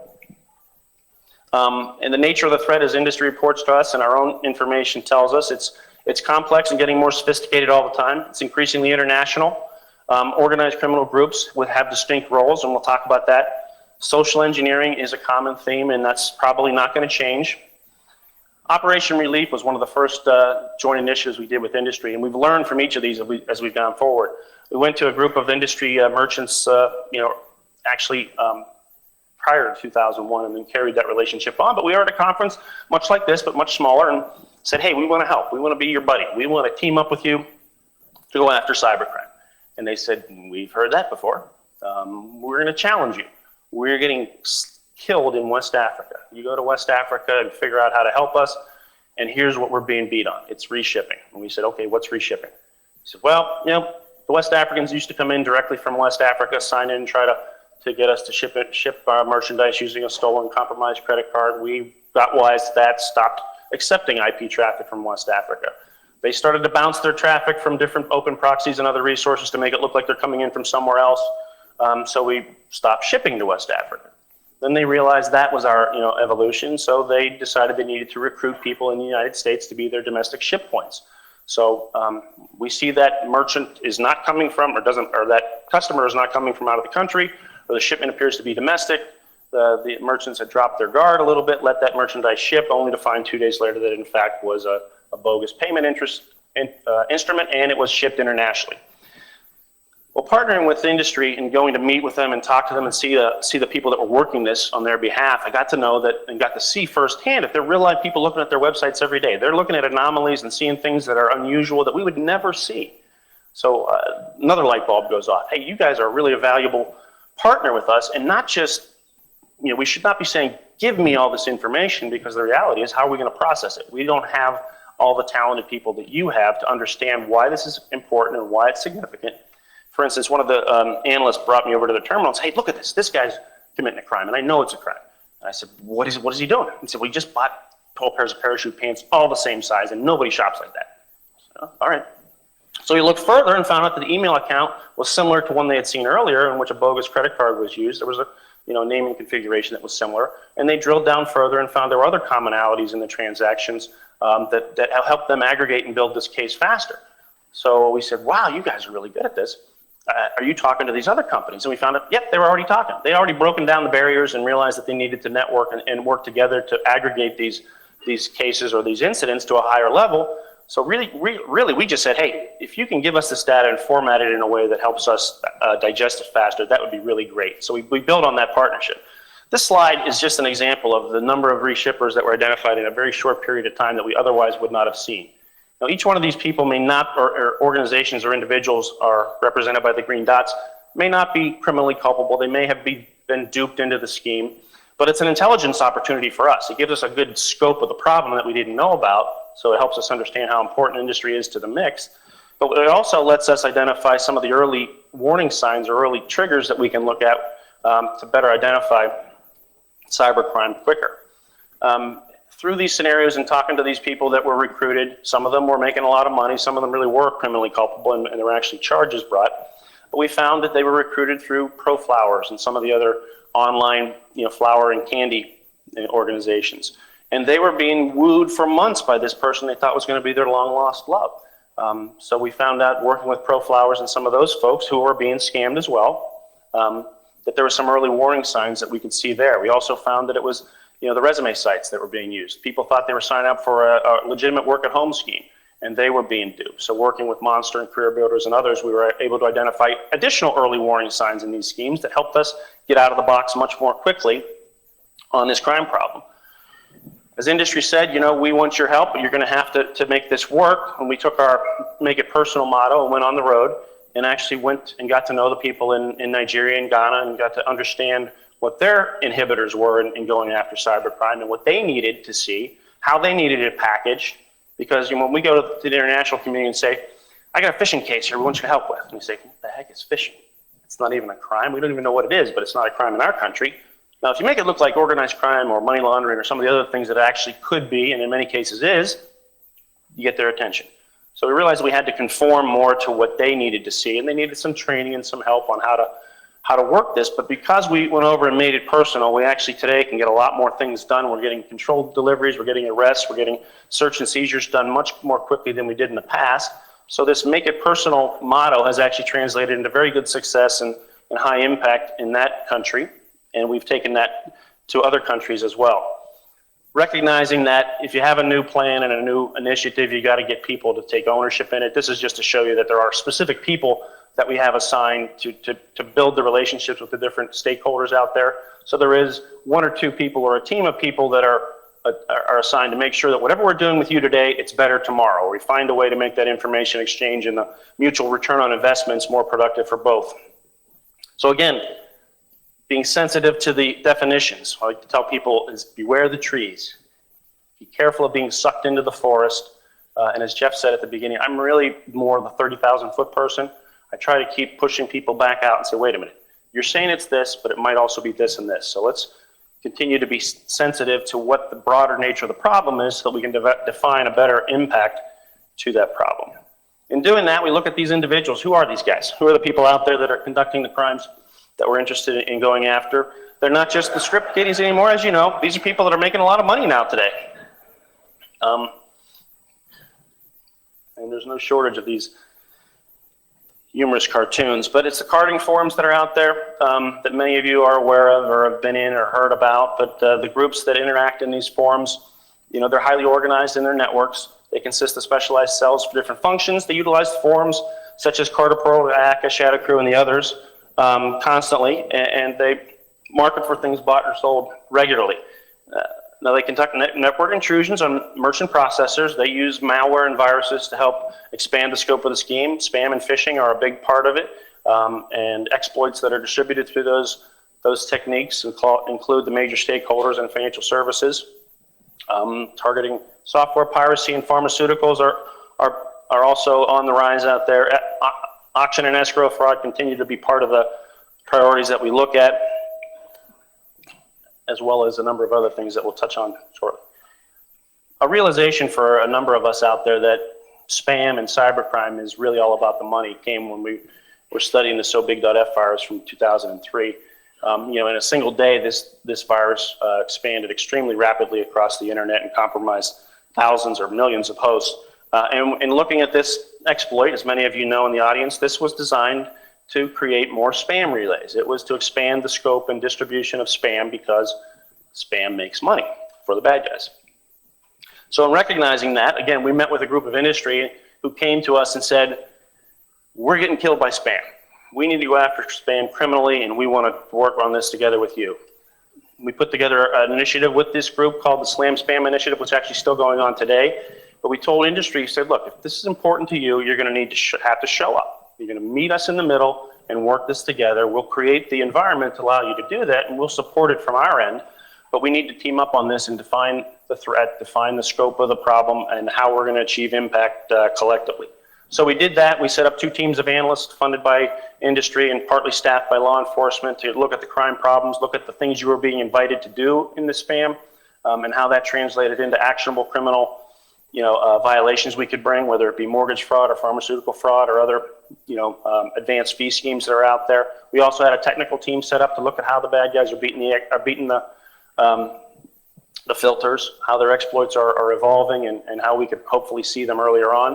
And the nature of the threat, as industry reports to us and our own information tells us, it's complex and getting more sophisticated all the time. It's increasingly international. Organized criminal groups have distinct roles, and we'll talk about that. Social engineering is a common theme, and that's probably not going to change. Operation Relief was one of the first joint initiatives we did with industry, and we've learned from each of these as we've gone forward. We went to a group of industry merchants, you know, actually prior to 2001, and then carried that relationship on. But we were at a conference much like this, but much smaller, and said, hey, we want to help. We want to be your buddy. We want to team up with you to go after cybercrime. And they said, we've heard that before. We're going to challenge you. We're getting killed in West Africa. You go to West Africa and figure out how to help us, and here's what we're being beat on. It's reshipping. And we said, okay, what's reshipping? He said, well, you know, the West Africans used to come in directly from West Africa, sign in and try to get us to ship our merchandise using a stolen, compromised credit card. We got wise to that, stopped accepting IP traffic from West Africa. They started to bounce their traffic from different open proxies and other resources to make it look like they're coming in from somewhere else. So we stopped shipping to West Africa. Then they realized that was our evolution, so they decided they needed to recruit people in the United States to be their domestic ship points. So we see that merchant is not coming from, or that customer is not coming from out of the country, or the shipment appears to be domestic. The merchants had dropped their guard a little bit, let that merchandise ship, only to find 2 days later that it in fact was a bogus payment instrument, and it was shipped internationally. Well, partnering with the industry and going to meet with them and talk to them and see the people that were working this on their behalf, I got to know that and got to see firsthand that they're real life people looking at their websites every day. They're looking at anomalies and seeing things that are unusual that we would never see. So another light bulb goes off. Hey, you guys are really a valuable partner with us, and not just, we should not be saying, give me all this information, because the reality is, how are we going to process it? We don't have all the talented people that you have to understand why this is important and why it's significant. For instance, one of the analysts brought me over to the terminal and said, hey, look at this. This guy's committing a crime, and I know it's a crime. And I said, what is he doing? He said, we just bought 12 pairs of parachute pants, all the same size, and nobody shops like that. So, all right. So he looked further and found out that the email account was similar to one they had seen earlier, in which a bogus credit card was used. There was a naming configuration that was similar. And they drilled down further and found there were other commonalities in the transactions that helped them aggregate and build this case faster. So we said, wow, you guys are really good at this. Are you talking to these other companies? And we found out, yep, they were already talking. They already broken down the barriers and realized that they needed to network and work together to aggregate these cases or these incidents to a higher level. So really, we just said, hey, if you can give us this data and format it in a way that helps us digest it faster, that would be really great. So we built on that partnership. This slide is just an example of the number of reshippers that were identified in a very short period of time that we otherwise would not have seen. Now, each one of these people may not, or organizations or individuals are represented by the green dots, may not be criminally culpable. They may have been duped into the scheme, but it's an intelligence opportunity for us. It gives us a good scope of the problem that we didn't know about, so it helps us understand how important industry is to the mix. But it also lets us identify some of the early warning signs or early triggers that we can look at to better identify cybercrime quicker. Through these scenarios and talking to these people that were recruited, some of them were making a lot of money, some of them really were criminally culpable, and there were actually charges brought. But we found that they were recruited through ProFlowers and some of the other online flower and candy organizations. And they were being wooed for months by this person they thought was going to be their long lost love. So we found out, working with ProFlowers and some of those folks who were being scammed as well, that there were some early warning signs that we could see there. We also found that it was the resume sites that were being used. People thought they were signing up for a legitimate work-at-home scheme, and they were being duped. So working with Monster and Career Builders and others, we were able to identify additional early warning signs in these schemes that helped us get out of the box much more quickly on this crime problem. As industry said, we want your help, but you're going to have to make this work. And we took our Make It Personal motto and went on the road and actually went and got to know the people in Nigeria and Ghana and got to understand what their inhibitors were in going after cybercrime and what they needed to see, how they needed it packaged. Because when we go to the international community and say, I got a phishing case here we want you to help with, and you say, what the heck is phishing? It's not even a crime. We don't even know what it is, but it's not a crime in our country. Now, if you make it look like organized crime or money laundering or some of the other things that it actually could be, and in many cases is, you get their attention. So we realized we had to conform more to what they needed to see, and they needed some training and some help on how to work this. But because we went over and made it personal, we actually today can get a lot more things done. We're getting controlled deliveries, we're getting arrests, we're getting search and seizures done much more quickly than we did in the past. So this Make It Personal motto has actually translated into very good success and high impact in that country. And we've taken that to other countries as well. Recognizing that if you have a new plan and a new initiative, you got to get people to take ownership in it. This is just to show you that there are specific people that we have assigned to build the relationships with the different stakeholders out there. So there is one or two people or a team of people that are are assigned to make sure that whatever we're doing with you today, it's better tomorrow. We find a way to make that information exchange and the mutual return on investments more productive for both. So again, being sensitive to the definitions. I like to tell people is beware the trees. Be careful of being sucked into the forest. And as Jeff said at the beginning, I'm really more the 30,000 foot person. I try to keep pushing people back out and say, wait a minute, you're saying it's this, but it might also be this and this. So let's continue to be sensitive to what the broader nature of the problem is so that we can define a better impact to that problem. In doing that, we look at these individuals. Who are these guys? Who are the people out there that are conducting the crimes that we're interested in going after? They're not just the script kiddies anymore, as you know. These are people that are making a lot of money now today. And there's no shortage of these humorous cartoons, but it's the carding forums that are out there that many of you are aware of or have been in or heard about. But the groups that interact in these forums, you know, they're highly organized in their networks. They consist of specialized cells for different functions. They utilize forums such as Carter Pro, ACA, Shadow Crew, and the others constantly, and they market for things bought or sold regularly. Now they conduct network intrusions on merchant processors. They use malware and viruses to help expand the scope of the scheme. Spam and phishing are a big part of it, and exploits that are distributed through those techniques include the major stakeholders and financial services. Targeting software piracy and pharmaceuticals are also on the rise out there. Auction and escrow fraud continue to be part of the priorities that we look at, as well as a number of other things that we'll touch on shortly. A realization for a number of us out there that spam and cybercrime is really all about the money came when we were studying the SoBig.F virus from 2003. You know, in a single day, this virus expanded extremely rapidly across the internet and compromised thousands or millions of hosts. And in looking at this exploit, as many of you know in the audience, this was designed to create more spam relays. It was to expand the scope and distribution of spam because spam makes money for the bad guys. So in recognizing that, again, we met with a group of industry who came to us and said, we're getting killed by spam. We need to go after spam criminally, and we want to work on this together with you. We put together an initiative with this group called the Slam Spam Initiative, which is actually still going on today. But we told industry, said, look, if this is important to you, you're going to need to have to show up. You're going to meet us in the middle and work this together. We'll create the environment to allow you to do that, and we'll support it from our end. But we need to team up on this and define the threat, define the scope of the problem, and how we're going to achieve impact collectively. So we did that. We set up 2 teams of analysts funded by industry and partly staffed by law enforcement to look at the crime problems, look at the things you were being invited to do in the spam, and how that translated into actionable criminal violations we could bring, whether it be mortgage fraud or pharmaceutical fraud or other, advanced fee schemes that are out there. We also had a technical team set up to look at how the bad guys are beating the filters, how their exploits are evolving, and how we could hopefully see them earlier on.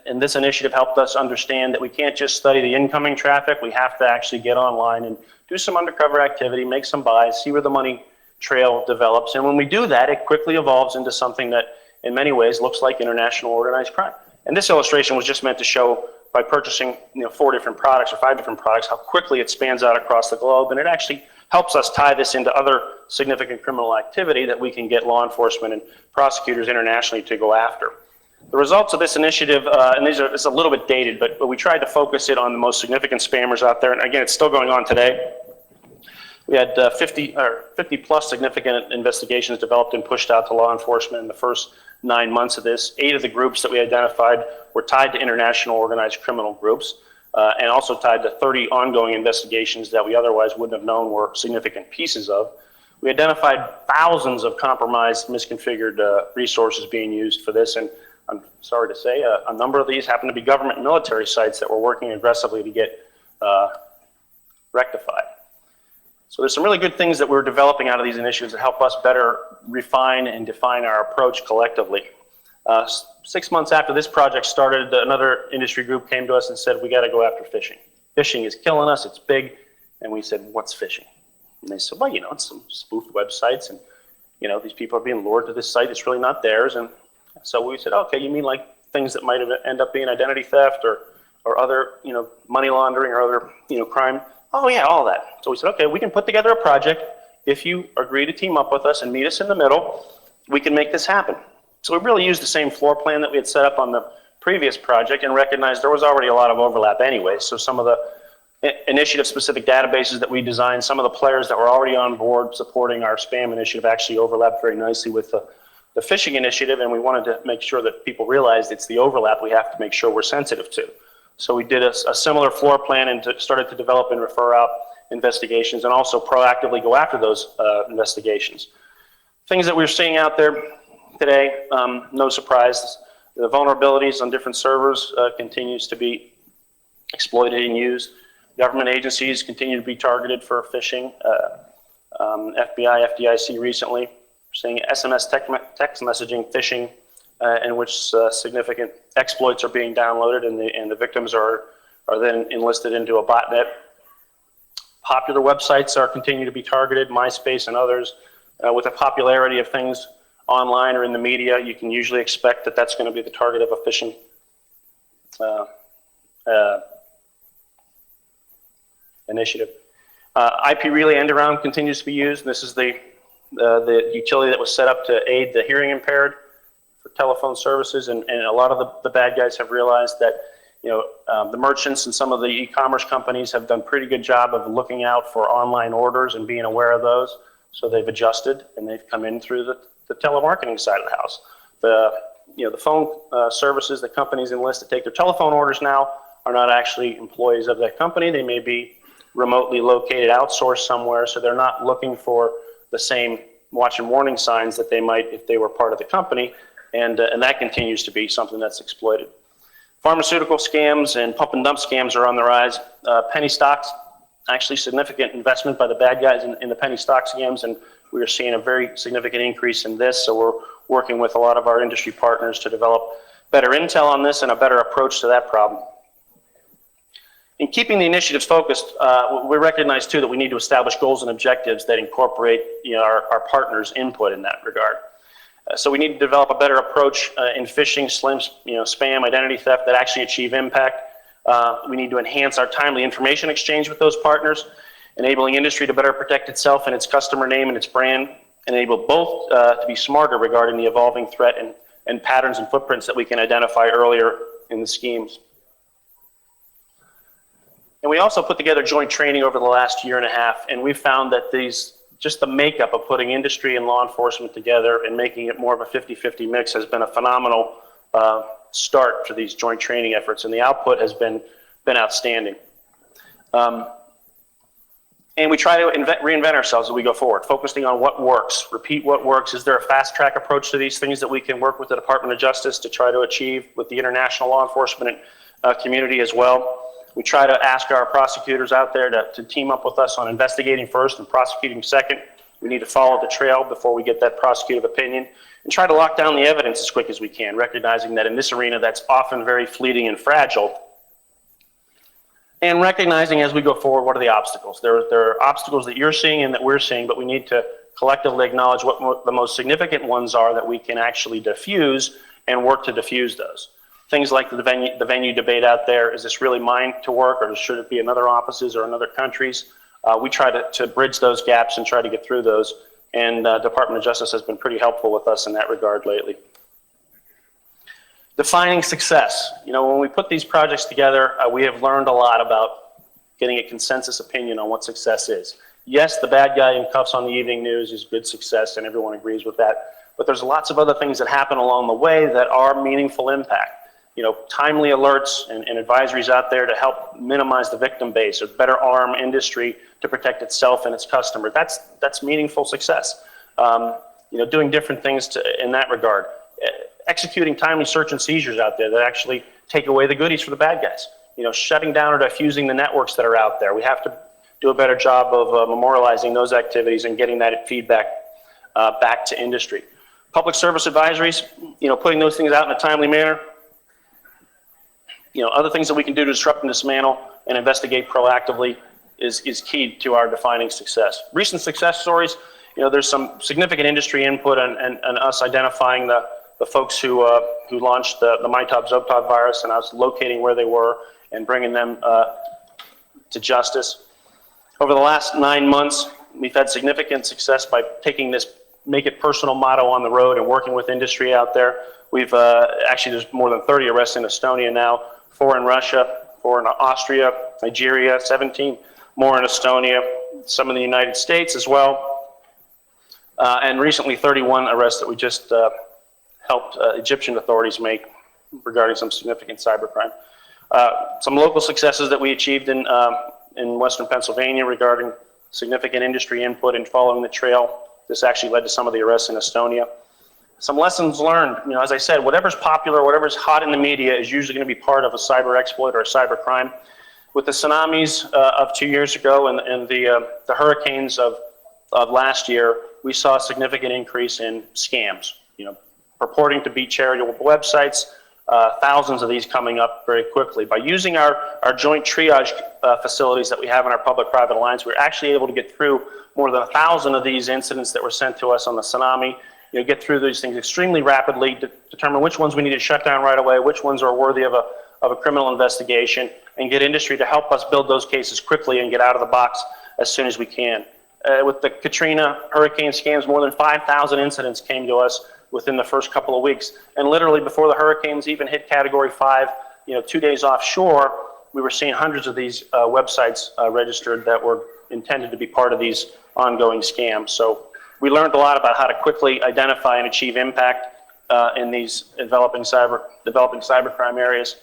And this initiative helped us understand that we can't just study the incoming traffic. We have to actually get online and do some undercover activity, make some buys, see where the money trail develops. And when we do that, it quickly evolves into something that in many ways looks like international organized crime. And this illustration was just meant to show by purchasing 4 different products or 5 different products how quickly it spans out across the globe. And it actually helps us tie this into other significant criminal activity that we can get law enforcement and prosecutors internationally to go after. The results of this initiative, and it's a little bit dated, but we tried to focus it on the most significant spammers out there. And again, it's still going on today. We had 50 plus significant investigations developed and pushed out to law enforcement in the first 9 months of this. 8 of the groups that we identified were tied to international organized criminal groups, and also tied to 30 ongoing investigations that we otherwise wouldn't have known were significant pieces of. We identified thousands of compromised, misconfigured resources being used for this, and I'm sorry to say, a number of these happen to be government and military sites that we're working aggressively to get rectified. So there's some really good things that we're developing out of these initiatives that help us better refine and define our approach collectively. 6 months after this project started, another industry group came to us and said, we got to go after phishing. Phishing is killing us, it's big. And we said, what's phishing? And they said, well, it's some spoofed websites, and these people are being lured to this site, it's really not theirs. And so we said, okay, you mean like things that might end up being identity theft or other, money laundering or other, crime? Oh yeah, all that. So we said, okay, we can put together a project if you agree to team up with us and meet us in the middle, we can make this happen. So we really used the same floor plan that we had set up on the previous project and recognized there was already a lot of overlap anyway. So some of the initiative-specific databases that we designed, some of the players that were already on board supporting our spam initiative actually overlapped very nicely with the phishing initiative, and we wanted to make sure that people realized it's the overlap we have to make sure we're sensitive to. So we did a similar floor plan and started to develop and refer out investigations and also proactively go after those investigations. Things that we're seeing out there today, no surprise, the vulnerabilities on different servers continues to be exploited and used. Government agencies continue to be targeted for phishing. FBI, FDIC recently, we're seeing SMS text messaging phishing in which significant exploits are being downloaded and the victims are then enlisted into a botnet. Popular websites are continue to be targeted, MySpace and others. With the popularity of things online or in the media, you can usually expect that that's going to be the target of a phishing initiative. IP relay end-around continues to be used. This is the utility that was set up to aid the hearing impaired for telephone services, and a lot of the bad guys have realized that the merchants and some of the e-commerce companies have done a pretty good job of looking out for online orders and being aware of those. So they've adjusted and they've come in through the telemarketing side of the house. The phone services that companies enlist to take their telephone orders now are not actually employees of that company. They may be remotely located, outsourced somewhere, so they're not looking for the same watch and warning signs that they might if they were part of the company, and that continues to be something that's exploited. Pharmaceutical scams and pump and dump scams are on the rise. Penny stocks, actually significant investment by the bad guys in the penny stock scams, and we are seeing a very significant increase in this, so we're working with a lot of our industry partners to develop better intel on this and a better approach to that problem. In keeping the initiatives focused, we recognize too that we need to establish goals and objectives that incorporate our partners' input in that regard. So we need to develop a better approach in phishing, spam, identity theft that actually achieve impact. We need to enhance our timely information exchange with those partners, enabling industry to better protect itself and its customer name and its brand, enable both to be smarter regarding the evolving threat and patterns and footprints that we can identify earlier in the schemes. And we also put together joint training over the last year and a half, and we found that just the makeup of putting industry and law enforcement together and making it more of a 50-50 mix has been a phenomenal start for these joint training efforts, and the output has been outstanding. And we try to reinvent ourselves as we go forward, focusing on what works, repeat what works. Is there a fast-track approach to these things that we can work with the Department of Justice to try to achieve with the international law enforcement community as well? We try to ask our prosecutors out there to team up with us on investigating first and prosecuting second. We need to follow the trail before we get that prosecutive opinion and try to lock down the evidence as quick as we can, recognizing that in this arena that's often very fleeting and fragile. And recognizing as we go forward, what are the obstacles? There are obstacles that you're seeing and that we're seeing, but we need to collectively acknowledge what the most significant ones are that we can actually diffuse and work to diffuse those. Things like the venue debate out there, is this really mine to work, or should it be in other offices or in other countries? We try to bridge those gaps and try to get through those, and Department of Justice has been pretty helpful with us in that regard lately. Defining success. When we put these projects together, we have learned a lot about getting a consensus opinion on what success is. Yes, the bad guy in cuffs on the evening news is good success, and everyone agrees with that, but there's lots of other things that happen along the way that are meaningful impact. Timely alerts and advisories out there to help minimize the victim base or better arm industry to protect itself and its customer. That's meaningful success. Doing different things in that regard. Executing timely search and seizures out there that actually take away the goodies for the bad guys. Shutting down or diffusing the networks that are out there. We have to do a better job of memorializing those activities and getting that feedback back to industry. Public service advisories, putting those things out in a timely manner. Other things that we can do to disrupt and dismantle and investigate proactively is key to our defining success. Recent success stories, there's some significant industry input and us identifying the folks who launched the MyTop Zobtop virus and us locating where they were and bringing them to justice. Over the last 9 months, We've had significant success by taking this make it personal motto on the road and working with industry out there. We've actually, there's more than 30 arrests in Estonia now, 4 in Russia, 4 in Austria, Nigeria, 17 more in Estonia, some in the United States as well, and recently 31 arrests that we just helped Egyptian authorities make regarding some significant cybercrime. Some local successes that we achieved in Western Pennsylvania regarding significant industry input and following the trail. This actually led to some of the arrests in Estonia. Some lessons learned, you know, as I said, whatever's popular, whatever's hot in the media is usually going to be part of a cyber exploit or a cyber crime. With the tsunamis of 2 years ago and the hurricanes of last year, we saw a significant increase in scams, you know, purporting to be charitable websites, thousands of these coming up very quickly. By using our joint triage facilities that we have in our public-private alliance, we're actually able to get through more than 1,000 of these incidents that were sent to us on the tsunami. You know, get through these things extremely rapidly, determine which ones we need to shut down right away, which ones are worthy of a criminal investigation, and get industry to help us build those cases quickly and get out of the box as soon as we can. With the Katrina hurricane scams, more than 5,000 incidents came to us within the first couple of weeks. And literally before the hurricanes even hit Category 5, you know, 2 days offshore, we were seeing hundreds of these websites registered that were intended to be part of these ongoing scams. So we learned a lot about how to quickly identify and achieve impact in these developing cybercrime areas.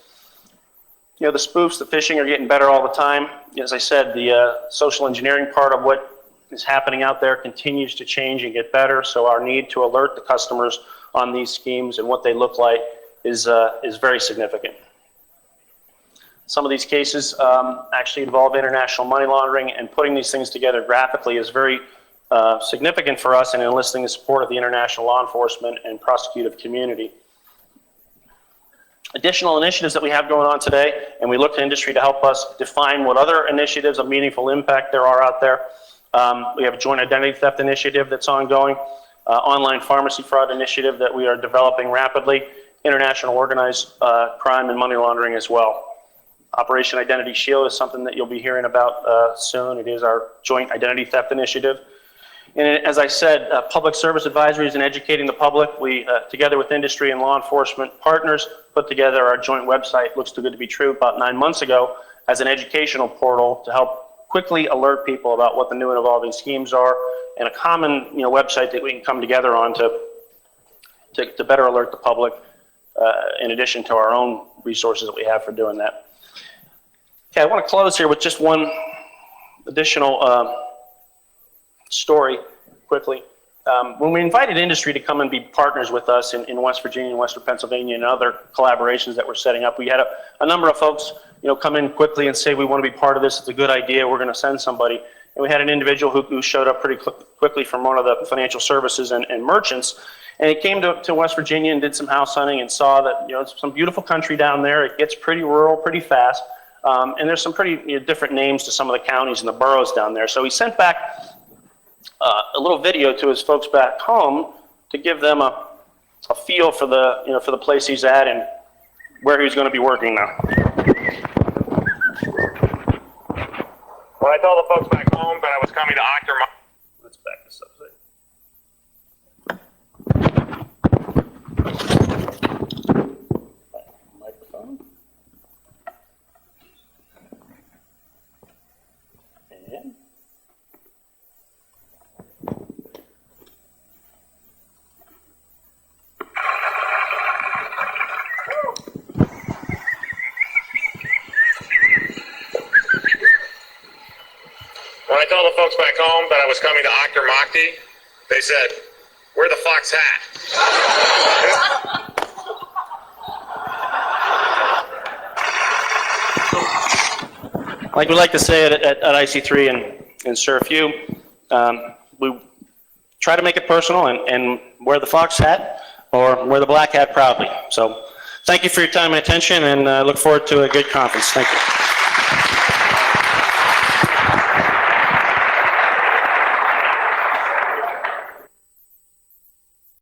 You know, the spoofs, the phishing are getting better all the time. As I said, the social engineering part of what is happening out there continues to change and get better. So our need to alert the customers on these schemes and what they look like is very significant. Some of these cases actually involve international money laundering, and putting these things together graphically is very significant for us in enlisting the support of the international law enforcement and prosecutive community. Additional initiatives that we have going on today, and we look to industry to help us define what other initiatives of meaningful impact there are out there. We have a joint identity theft initiative that's ongoing, online pharmacy fraud initiative that we are developing rapidly, international organized crime and money laundering as well. Operation Identity Shield is something that you'll be hearing about soon. It is our joint identity theft initiative. And as I said, public service advisories and educating the public, we, together with industry and law enforcement partners, put together our joint website, Looks Too Good to Be True, about 9 months ago as an educational portal to help quickly alert people about what the new and evolving schemes are, and a common website that we can come together on to better alert the public, in addition to our own resources that we have for doing that. Okay, I want to close here with just one additional story quickly. When we invited industry to come and be partners with us in West Virginia and Western Pennsylvania and other collaborations that we're setting up, we had a number of folks come in quickly and say, we want to be part of this, it's a good idea, we're going to send somebody. And we had an individual who showed up pretty quickly from one of the financial services and merchants, and he came to West Virginia and did some house hunting and saw that it's some beautiful country down there. It gets pretty rural pretty fast, and there's some pretty different names to some of the counties and the boroughs down there. So he sent back a little video to his folks back home to give them a feel for the for the place he's at and where he's going to be working now. Well, I told the folks back home that I was coming to Octor. Let's back this up. Microphone. And When I told the folks back home that I was coming to Octor Mokti, they said, "Where the fuck's hat?" like we like to say at IC3 and SurfU, we try to make it personal and wear the fox hat or wear the black hat proudly. So thank you for your time and attention, and I look forward to a good conference. Thank you.